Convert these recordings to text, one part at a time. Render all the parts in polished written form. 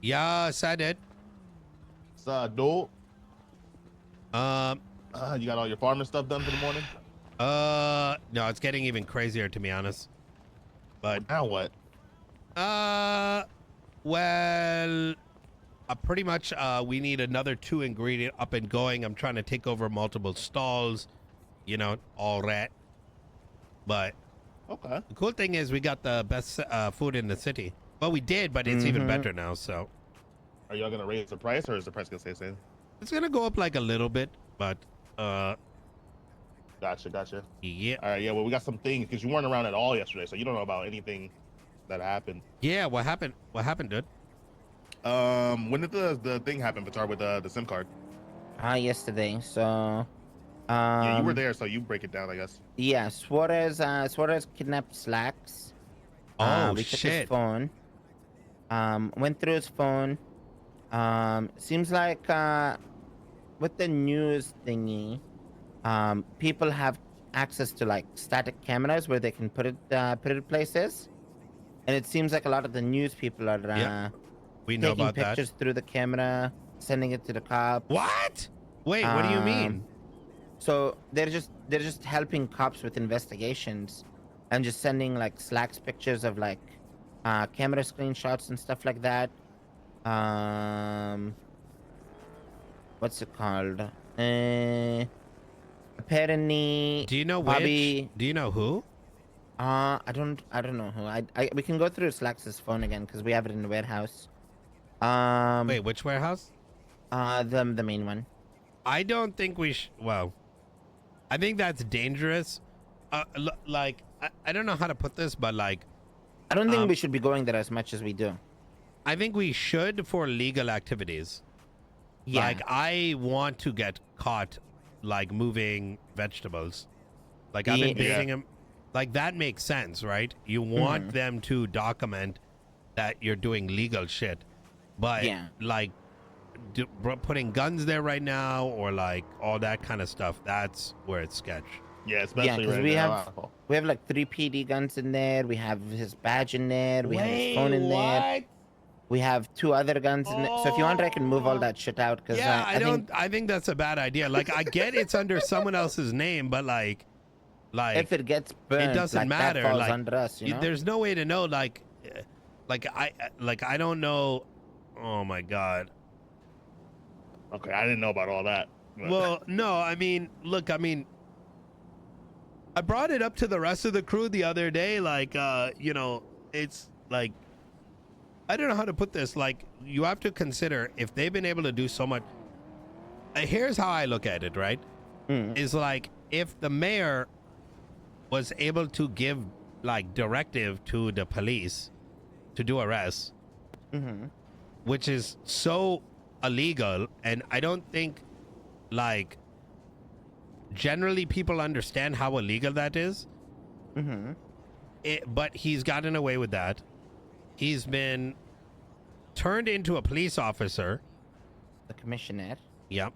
Yes, I did. Dude. Um, You got all your farming stuff done for the morning? no, it's getting even crazier to be honest. But now what? Well, pretty much we need another 2 ingredient up and going. I'm trying to take over multiple stalls, you know, all that. But okay, the cool thing is we got the best food in the city. Well, we did, but it's even better now. So are y'all gonna raise the price, or is the price gonna stay the same? it's gonna go up like a little bit, but Gotcha. yeah. All right, yeah. Well, we got some things because you weren't around at all yesterday, so you don't know about anything that happened. Yeah, what happened, dude? When did the thing happen, Vitar, with the SIM card? Yesterday. So yeah, you were there, so you break it down, I guess. Yeah, Suarez kidnapped Slacks. Oh we took shit. his phone. Went through his phone. Seems like with the news thingy, people have access to like static cameras where they can put it places. And it seems like a lot of the news people are we know taking about pictures that through the camera, sending it to the cops. What? Wait, what do you mean? So they're just helping cops with investigations and just sending like Slacks pictures of like camera screenshots and stuff like that. What's it called? Apparently. Do you know Bobby, which? Do you know who? I don't know who. We can go through Slacks' phone again because we have it in the warehouse. Wait, which warehouse? The main one. I don't think we well, I think that's dangerous. Like, I don't know how to put this, but like, I don't think we should be going there as much as we do. I think we should for legal activities. Yeah. Like, I want to get caught, like, moving vegetables. Like, I've been baiting them. Like, that makes sense, right? You want them to document that you're doing legal shit. But, like, putting guns there right now or, like, all that kind of stuff, that's where it's sketch. Yeah, especially because right we have like 3 PD guns in there. We have his badge in there. We have his phone in there. We have 2 other guns in there. So if you want, I can move all that shit out. Cause yeah, I think that's a bad idea. Like, I get it's under someone else's name, but like if it gets burned, it doesn't matter. That falls like under us, you know? There's no way to know. Like I don't know. Oh my god. Okay, I didn't know about all that. But. Well, no, I mean, look, I brought it up to the rest of the crew the other day. Like, you know, it's like, I don't know how to put this. Like, you have to consider if they've been able to do so much. Here's how I look at it, right? Is like, if the mayor was able to give like directive to the police to do arrests, which is so illegal, and I don't think like generally people understand how illegal that is. But he's gotten away with that. He's been turned into a police officer. The commissioner. Yep.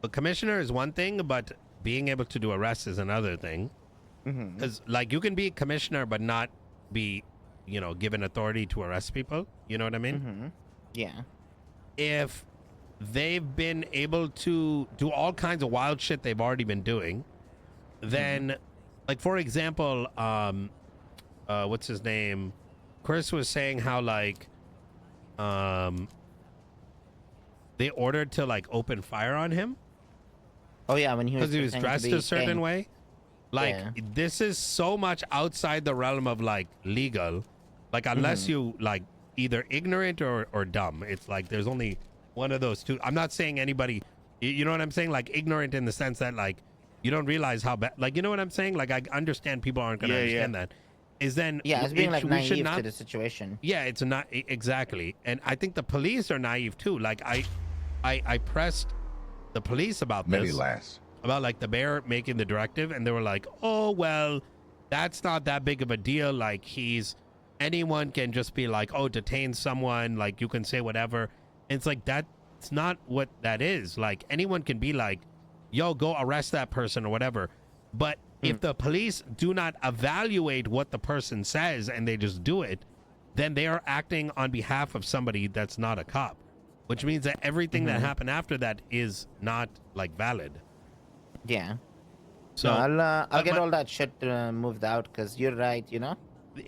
The commissioner is one thing, but being able to do arrests is another thing. Because like, you can be a commissioner but not be, you know, given authority to arrest people. You know what I mean? Yeah. If they've been able to do all kinds of wild shit they've already been doing, then like, for example, what's his name? Chris was saying how like they ordered to like open fire on him. Oh yeah, when he was dressed a certain way. Like, this is so much outside the realm of like legal. Like, unless you like either ignorant or dumb. It's like there's only one of those two. I'm not saying anybody, you know what I'm saying? Like, ignorant in the sense that like you don't realize how bad, like, you know what I'm saying? Like, I understand people aren't gonna understand that. Is then it's being like naive to the situation. Yeah, it's not exactly. And I think the police are naive too. Like, I pressed the police about this. About like the mayor making the directive, and they were like, oh well, that's not that big of a deal. Like, anyone can just be like, oh, detain someone, like you can say whatever. And it's like, that's not what that is. Like, anyone can be like, yo, go arrest that person or whatever. But if the police do not evaluate what the person says and they just do it, then they are acting on behalf of somebody that's not a cop, which means that everything that happened after that is not like valid. Yeah. So I'll get all that shit moved out, because you're right, you know?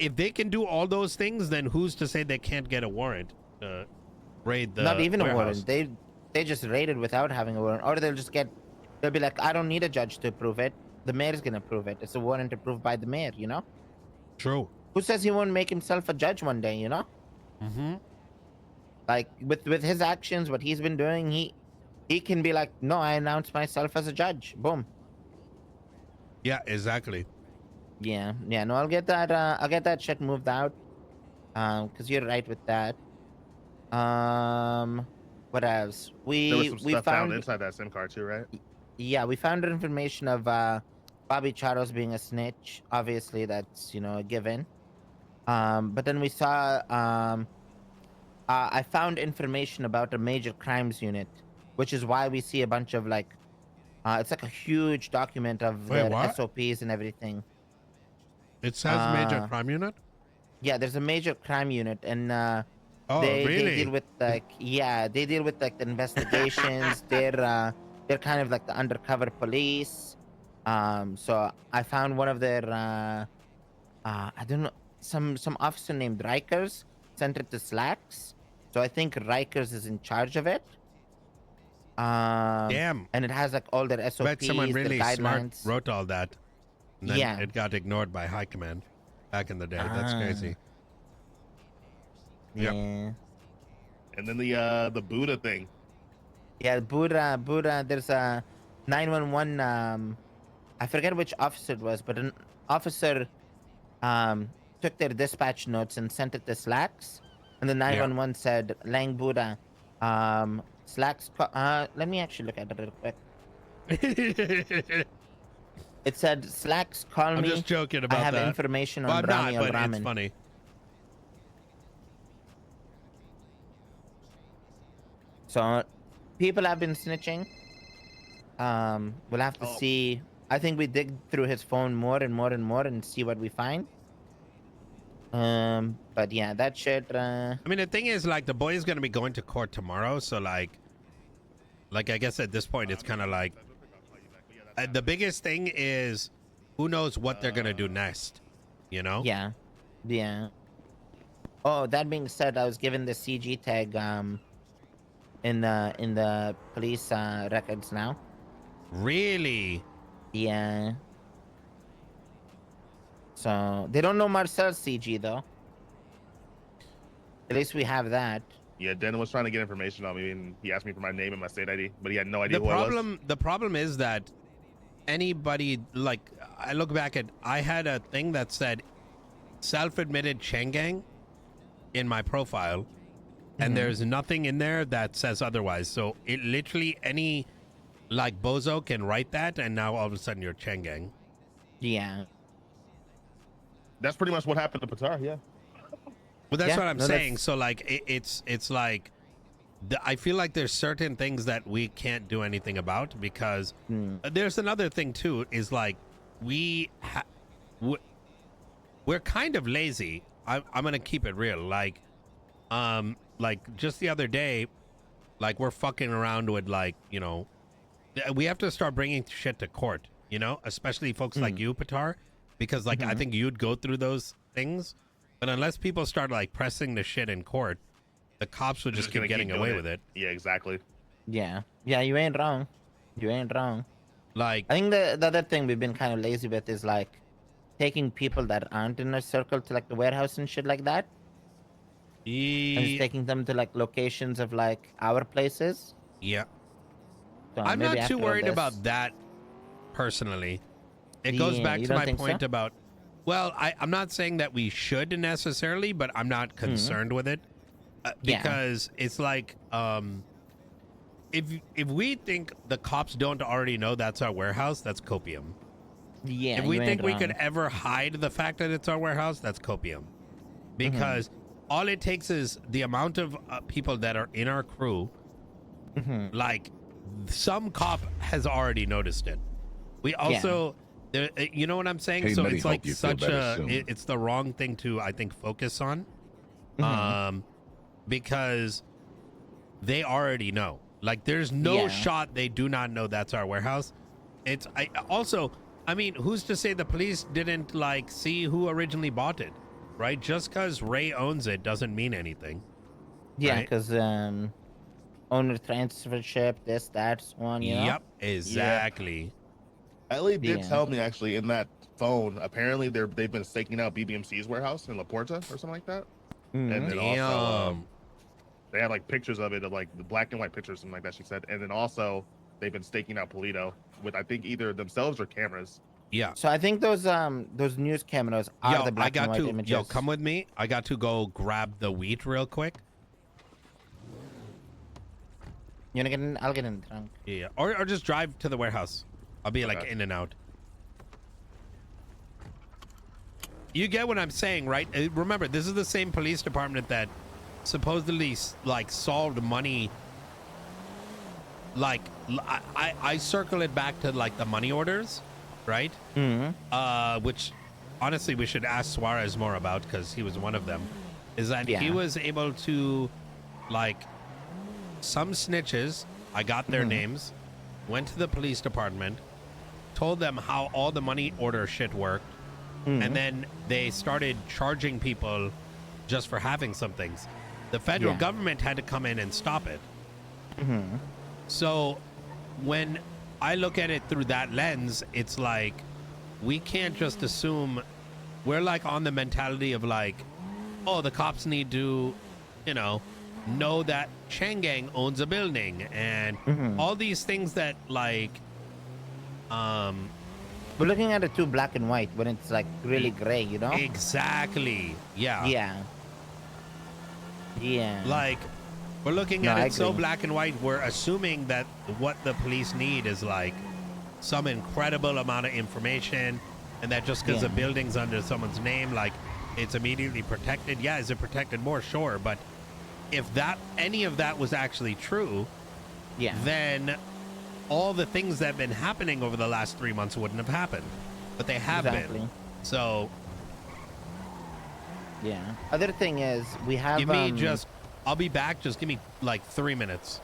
if they can do all those things, then who's to say they can't get a warrant to raid the Not even warehouse? a warrant. They just raided without having a warrant. Or they'll be like, I don't need a judge to approve it. The mayor's gonna approve it. It's a warrant approved by the mayor, you know? True. Who says he won't make himself a judge one day, you know? Mm-hmm. Like with his actions, what he's been doing, he can be like, no, I announce myself as a judge. Boom. Yeah, exactly. Yeah. No, I'll get that shit moved out. Because you're right with that. What else? There was some We stuff found found inside that SIM card too, right? Yeah, we found information of Bobby Charles being a snitch. Obviously, that's, you know, a given. But then we saw I found information about a major crimes unit, which is why we see a bunch of like it's like a huge document of Wait, their what? SOPs and everything. It says major crime unit. Yeah, there's a major crime unit, and Oh, they really? deal with like they deal with like the investigations. They're kind of like the undercover police. So I found one of their I don't know, some officer named Rikers sent it to Slacks. So I think Rikers is in charge of it. Damn. And it has like all their SOPs, Bet someone really their smart guidelines. wrote all that. And then Yeah. it got ignored by high command back in the day. That's crazy. Yep. Yeah. And then the Buddha thing. Yeah, Buddha, there's a 911, I forget which officer it was, but an officer took their dispatch notes and sent it to Slacks, and the 911 said, Lang Buddha, Slacks, let me actually look at it real quick. It said, Slacks, call I'm me. just joking about I have that. information Well, on I'm not, Rami but al-Ramin. it's funny. So people have been snitching. We'll have to see. I think we dig through his phone more and more and more and see what we find. But yeah, that shit. I mean, the thing is, like, the boy is going to be going to court tomorrow. So, like I guess at this point, it's kind of like the biggest thing is who knows what they're going to do next, you know? Yeah. Oh, that being said, I was given the CG tag in the police records now. Really? Yeah. So they don't know Marcel's CG though. At least we have that. Yeah, Den was trying to get information on me, and he asked me for my name and my state ID, but he had no idea who I was. The problem is that anybody, like, I look back at, I had a thing that said self-admitted Chengang in my profile, and there's nothing in there that says otherwise. So it literally, any like bozo can write that, and now all of a sudden you're Chengang. Yeah. That's pretty much what happened to Patar, yeah. Well, that's Yeah, what I'm no, saying. So like it's like I feel like there's certain things that we can't do anything about, because there's another thing too, is like we're kind of lazy. I'm gonna keep it real. Like just the other day, like, we're fucking around with, like, you know, we have to start bringing shit to court, you know, especially folks like you, Patar, because like I think you'd go through those things, but unless people start like pressing the shit in court, the cops would just keep gonna getting doing away it. with it. Yeah, exactly. Yeah. You ain't wrong. Like, I think the other thing we've been kind of lazy with is like taking people that aren't in our circle to like the warehouse and shit like that, and just taking them to like locations of like our places. yeah. So I'm maybe not after too all worried this- about that personally. It goes Yeah, back you to don't my think point so? about, well, I'm not saying that we should necessarily, but I'm not concerned with it, Yeah. because it's like, if we think the cops don't already know that's our warehouse, that's copium. Yeah. If we you think ain't we wrong. could ever hide the fact that it's our warehouse, that's copium. Because all it takes is the amount of people that are in our crew, like, some cop has already noticed it. We also, you know what I'm saying? Hey, So Medi, it's like hope you feel such better a, soon. it's the wrong thing to, I think, focus on. um, because they already know. Like, there's no Yeah. shot they do not know that's our warehouse. I mean, who's to say the police didn't like see who originally bought it, right? Just because Ray owns it doesn't mean anything. Yeah, right? because owner transfership, this, that, so on. You know? Yep, exactly. Ellie did Yeah. tell me actually in that phone. Apparently, they've been staking out BBMC's warehouse in La Porta or something like that. Mhm. And then also, Damn. they had like pictures of it, of like the black and white pictures, something like that. She said, and then also they've been staking out Polito with I think either themselves or cameras. Yeah. So I think those news cameras are Yo, the I black got and white to. images. Yo, come with me. I got to go grab the wheat real quick. You wanna get in? I'll get in the trunk. Yeah, or just drive to the warehouse. I'll be like Okay. in and out. You get what I'm saying, right? Remember, this is the same police department that supposedly like solved money. Like, I circle it back to like the money orders, right? Mm-hmm. Which honestly we should ask Suarez more about because he was one of them. Is that he Yeah. was able to, like, some snitches, I got their names, went to the police department, told them how all the money order shit worked, and then they started charging people just for having some things. The federal Yeah. government had to come in and stop it. So when I look at it through that lens, it's like we can't just assume. We're like on the mentality of like, oh, the cops need to, know that Changgang owns a building and all these things that like, We're looking at it too black and white when it's like really gray, you know? exactly. Yeah. Yeah. Yeah. Like, we're looking No, at I it so agree. black and white, we're assuming that what the police need is like some incredible amount of information, and that just because the Yeah. building's under someone's name, like, it's immediately protected. Yeah, is it protected more? Sure. But if any of that was actually true, Yeah. then all the things that have been happening over the last 3 months wouldn't have happened. But they have Exactly. been. So Yeah. Other thing is we have give me I'll be back. Just give me like 3 minutes.